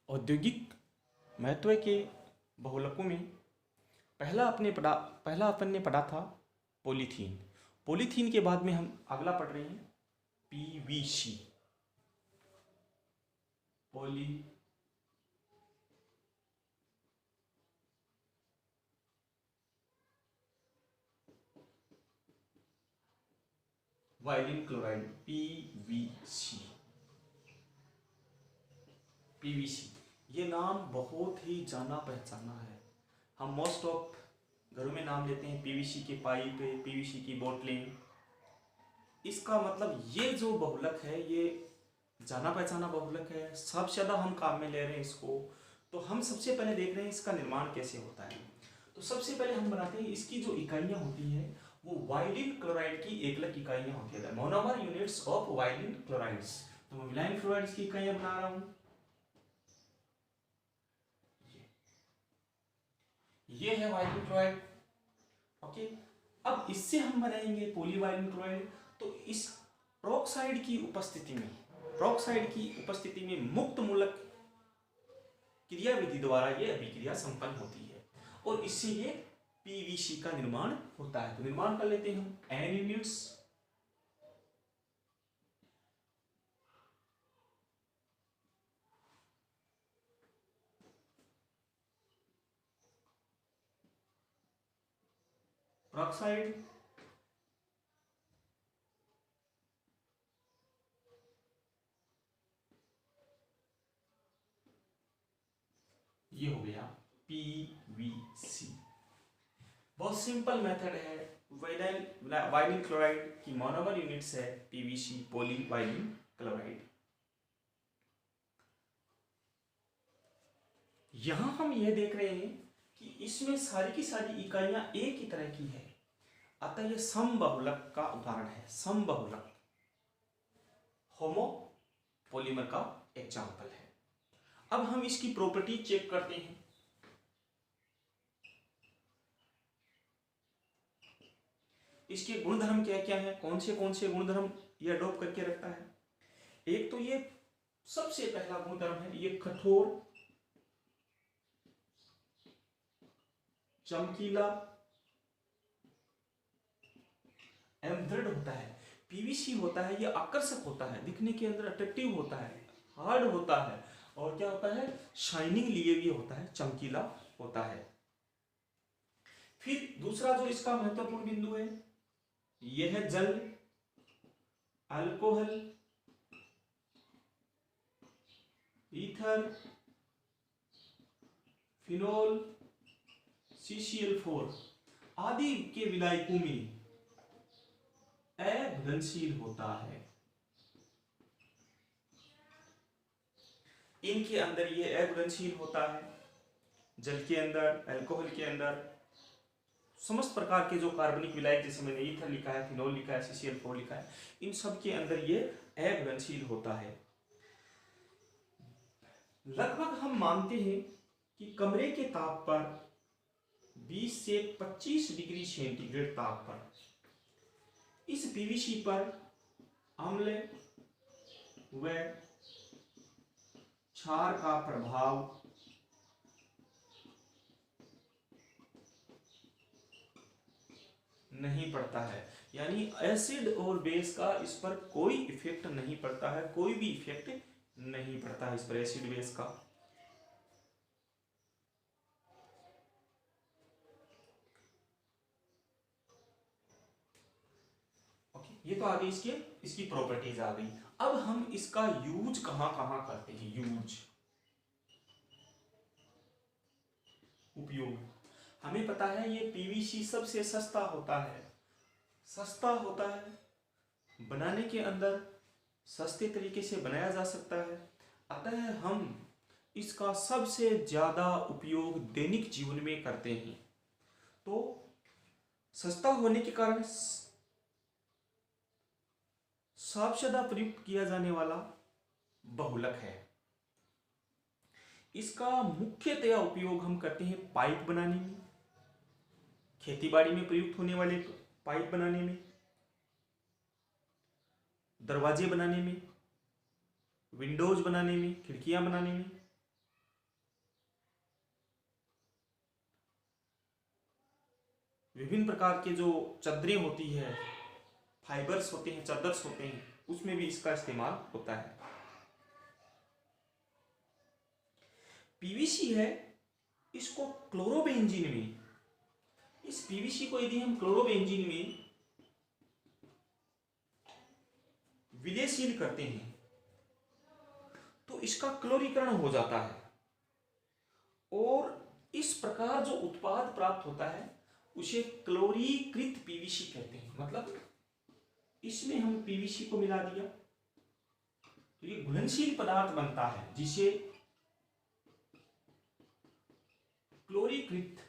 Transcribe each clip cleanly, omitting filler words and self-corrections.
औद्योगिक महत्व के बहुलकों में पहला अपन ने पढ़ा था पॉलीथीन। पॉलीथीन के बाद में हम अगला पढ़ रहे हैं PVC. Poly violin chloride PVC. PVC ये नाम बहुत ही जाना पहचाना है। हम मोस्ट ऑफ घरों में नाम लेते हैं पीवीसी के पाइप, पीवीसी की बोतलें। इसका मतलब ये जो बहुलक है ये जाना पहचाना बहुलक है, सबसे ज़्यादा हम काम में ले रहे हैं इसको। तो हम सबसे पहले देख रहे हैं इसका निर्माण कैसे होता है। तो सबसे पहले हम बनाते हैं, इसकी जो इकाइयाँ होती हैं वो वाइलिन क्लोराइड की एकलक इकाइयाँ होती है, monomer units of violin chlorides. तो मैं वाइलिन क्लोराइड्स की इकाइयाँ बना रहा हूँ। ये है वाइलिन क्लोराइड। ओके, अब इससे हम बनाएंगे पॉलीवाइलिन क्लोराइड। तो इस प्रोक्साइड की उपस्थिति में मुक्त मूलक क्रिया विधि द्वारा ये अभिक्रिया संपन्न होती है और इससे ये पीवीसी का निर्माण होता है। तो निर्माण कर लेते हैं हम एन यूनिट्स। प्रोक्साइड ये हो गया पीवीसी। बहुत सिंपल मेथड है। वाइलिन क्लोराइड की मोनोमर यूनिट्स है पीवीसी, पॉली वाइलिन क्लोराइड। यहां हम ये देख रहे हैं कि इसमें सारी की सारी इकाइयां एक ही तरह की है, अतः यह समबहुलक का उदाहरण है। समबहुलक होमो पॉलीमर का एग्जाम्पल है। अब हम इसकी प्रॉपर्टी चेक करते हैं। इसके गुणधर्म क्या क्या है, कौन से गुणधर्म ये अडॉप्ट करके रखता है। एक तो ये सबसे पहला गुणधर्म है, ये कठोर, चमकीला एवं दृढ़ होता है। पीवीसी होता है ये आकर्षक होता है, दिखने के अंदर अट्रैक्टिव होता है, हार्ड होता है और क्या होता है, शाइनिंग लिए भी होता है, चमकीला होता है। फिर दूसरा जो इसका महत्वपूर्ण बिंदु है यह है जल, अल्कोहल, ईथर, फिनोल, CCl4 आदि के विलायकों में अघुलनशील होता है। इनके अंदर ये अघुलनशील होता है। जल के अंदर, अल्कोहल के अंदर, समस्त प्रकार के जो कार्बनिक विलायक, जैसे मैंने ईथर लिखा है, फिनोल लिखा है, CCl4 लिखा है, इन सब के अंदर ये अघुलनशील होता है। लगभग हम मानते हैं कि कमरे के ताप पर 20 से 25 डिग्री सेंटीग्रेड ताप पर इस पीवीसी पर अम्ल व क्षार का प्रभाव नहीं पड़ता है। यानी एसिड और बेस का इस पर कोई इफेक्ट नहीं पड़ता है, कोई भी इफेक्ट नहीं पड़ता है इस पर एसिड बेस का। ये तो आ गई इसकी प्रॉपर्टीज आ गई। अब हम इसका यूज कहां कहां करते हैं। उपयोग हमें पता है ये पीवीसी सबसे सस्ता होता है, बनाने के अंदर सस्ते तरीके से बनाया जा सकता है, अतः हम इसका सबसे ज्यादा उपयोग दैनिक जीवन में करते हैं। तो सस्ता होने के कारण सबसे ज्यादा प्रयुक्त किया जाने वाला बहुलक है। इसका मुख्यतया उपयोग हम करते हैं पाइप बनाने में, खेतीबाड़ी में प्रयुक्त होने वाले पाइप बनाने में, दरवाजे बनाने में, विंडोज बनाने में, खिड़कियां बनाने में, विभिन्न प्रकार के जो चादरें होती है, फाइबर्स होते हैं, चादर्स होते हैं, उसमें भी इसका इस्तेमाल होता है। पीवीसी है, इसको क्लोरोबेंजीन में, इस पीवीसी को यदि हम क्लोरोबेंजीन में विलयशील करते हैं तो इसका क्लोरीकरण हो जाता है और इस प्रकार जो उत्पाद प्राप्त होता है उसे क्लोरीकृत पीवीसी कहते हैं। मतलब इसमें हम पीवीसी को मिला दिया तो ये घुलनशील पदार्थ बनता है जिसे क्लोरीकृत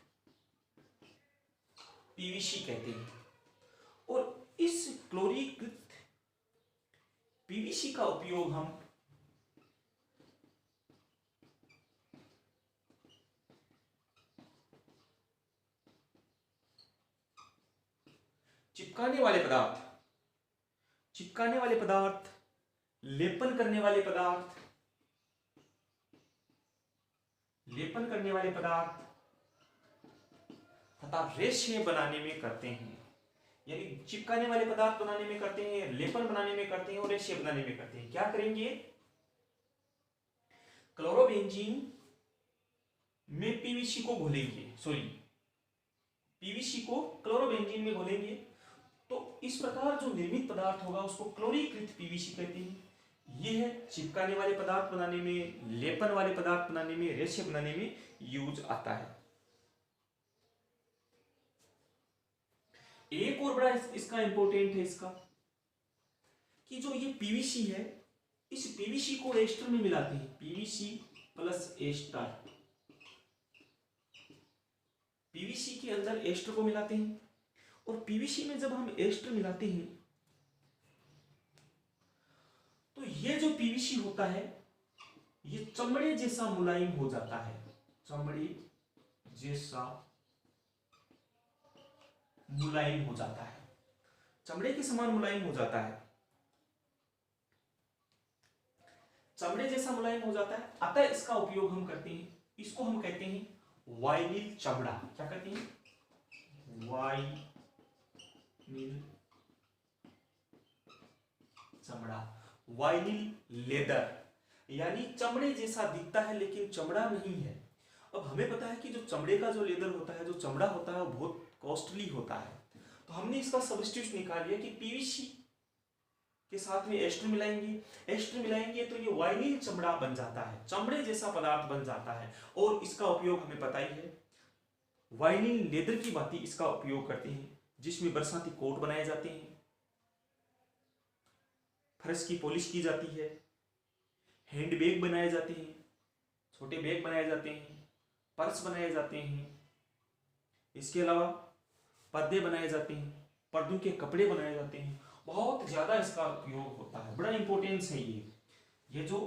पीवीसी कहते हैं। और इस क्लोरीकृत पीवीसी का उपयोग हम चिपकाने वाले पदार्थ, लेपन करने वाले पदार्थ तथा रेशे बनाने में करते हैं। यानी चिपकाने वाले पदार्थ बनाने में करते हैं, लेपन बनाने में करते हैं और रेशे बनाने में करते हैं। क्या करेंगे? क्लोरोबेंजीन में पीवीसी को घोलेंगे, पीवीसी को क्लोरोबेंजीन में घोलेंगे तो इस प्रकार जो निर्मित पदार्थ होगा उसको क्लोरीकृत पीवीसी कहते हैं। यह है चिपकाने वाले पदार्थ बनाने में, लेपन वाले पदार्थ बनाने में, रेशे बनाने में यूज आता है। एक और बड़ा इसका इंपॉर्टेंट है इसका कि जो ये पीवीसी है, इस पीवीसी को एस्टर में मिलाते हैं, पीवीसी प्लस एस्टर, पीवीसी के अंदर एस्टर को मिलाते हैं और पीवीसी में जब हम एस्टर मिलाते हैं तो ये जो पीवीसी होता है ये चमड़े जैसा मुलायम हो जाता है, चमड़े जैसा मुलायम हो जाता है, चमड़े के समान मुलायम हो जाता है, चमड़े जैसा मुलायम हो जाता है। अतः इसका उपयोग हम करते हैं, इसको हम कहते हैं वाइनिल चमड़ा। क्या कहते हैं? वाइनिल चमड़ा, वाइनिल लेदर, यानी चमड़े जैसा दिखता है लेकिन चमड़ा नहीं है। अब हमें पता है कि जो चमड़े का जो लेदर होता है, जो चमड़ा होता है, वो बहुत कॉस्टली होता है। तो हमने इसका सब्स्टिट्यूट निकाल लिया कि पीवीसी के साथ में एस्टर मिलाएंगे तो ये वाइनिल चमड़ा बन जाता है, चमड़े जैसा पदार्थ बन जाता है। और इसका उपयोग हमें पता ही है, वाइनिल लेदर की भांति इसका उपयोग करते हैं, जिसमें बरसाती कोट बनाए जाते हैं, फर्श की पॉलिश की जाती है, हैंड बैग बनाए जाते हैं, छोटे बैग बनाए जाते हैं, पर्स बनाए जाते हैं, इसके अलावा पर्दे बनाए जाते हैं, पर्दों के कपड़े बनाए जाते हैं। बहुत ज्यादा इसका उपयोग होता है, बड़ा इंपॉर्टेंस है ये जो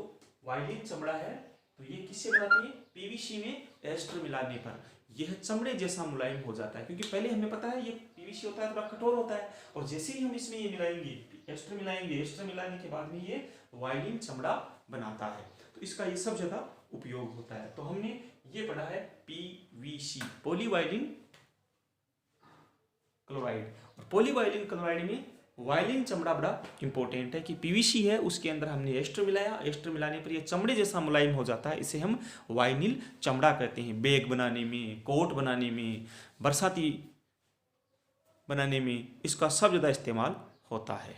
वाइनिल चमड़ा है तो ये किससे बनाते हैं? पीवीसी में एस्टर मिलाने पर यह चमड़े जैसा मुलायम हो जाता है। क्योंकि पहले हमें पता है ये पीवीसी होता है थोड़ा कठोर होता है, और जैसे ही हम इसमें ये मिलाएंगे, एस्टर मिलाने के बाद में ये वाइनिल चमड़ा बनाता है। तो इसका ये सब जगह उपयोग होता है। तो हमने ये पढ़ा है पीवीसी, पॉलीवाइलिन क्लोराइड। पॉलीवाइलिन क्लोराइड में वाइलिन चमड़ा बड़ा इंपॉर्टेंट है कि पीवीसी है, उसके अंदर हमने एस्टर मिलाया, एस्टर मिलाने पर यह चमड़े जैसा मुलायम हो जाता है, इसे हम वाइनिल चमड़ा कहते हैं। बैग बनाने में, कोट बनाने में, बरसाती बनाने में इसका सब ज़्यादा इस्तेमाल होता है।